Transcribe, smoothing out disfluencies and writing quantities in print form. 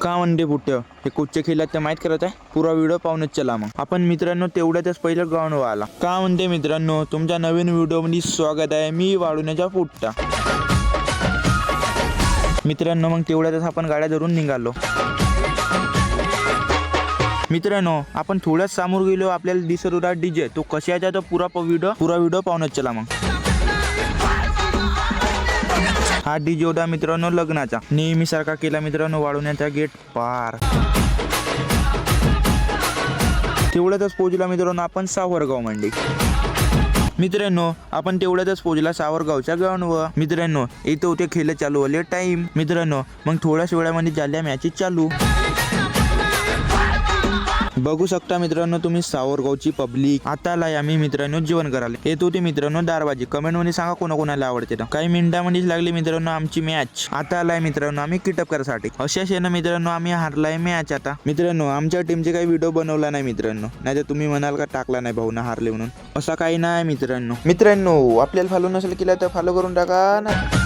का म्हणते बुट्ट्य हे कुठचे खेळात ते माहीत करत आहे. पुरा व्हिडिओ पाहूनच चला मग आपण मित्रांनो तेवढ्यातच पहिलं ग्राउंड वर आला. का म्हणते मित्रांनो तुमच्या नवीन व्हिडिओ मध्ये स्वागत आहे. मी वाढवण्याचा पुट्टा मित्रांनो. मग तेवढ्यातच आपण गाड्या धरून निघालो. मित्रांनो आपण थोड्याच समोर गेलो आपल्याला दिसत होता डीजे. तो कशाचा तर पुरा व्हिडिओ पाहूनच चला मग. हा डीजे होता मित्रांनो लग्नाचा. नेहमीसारखा केला मित्रांनो वाढवण्याचा गेट पार. तेवढ्यातच पोहोचला मित्रांनो आपण सावरगाव मंडी. मित्रांनो आपण तेवढ्यातच पोहोचला सावरगावच्या ग्राउंडवर. मित्रांनो इथं होते खेळ चालू होले टाइम. मित्रांनो मग थोड्याच वेळामध्ये झाल्या मॅचेस चालू. बघू शकता मित्रांनो तुम्ही सावरगावची पब्लिक. आता आलाय आम्ही मित्रांनो जेवण करायला. येत होते मित्रांनो दारबाजी. कमेंट मध्ये सांगा कोणाकोणाला आवडते. काही मिनिटांमध्येच लागली मित्रांनो आमची मॅच. आता आलाय मित्रांनो आम्ही किटअप करायसाठी. अशाच आहे ना मित्रांनो आम्ही हारलाय मॅच. आता मित्रांनो आमच्या टीमचे काही व्हिडिओ बनवला नाही मित्रांनो. नाही तर तुम्ही म्हणाल का टाकला नाही भाऊ ना हारले म्हणून. असा काही नाही मित्रांनो. आपल्याला फॉलो नसेल केला तर फॉलो करून टाका ना.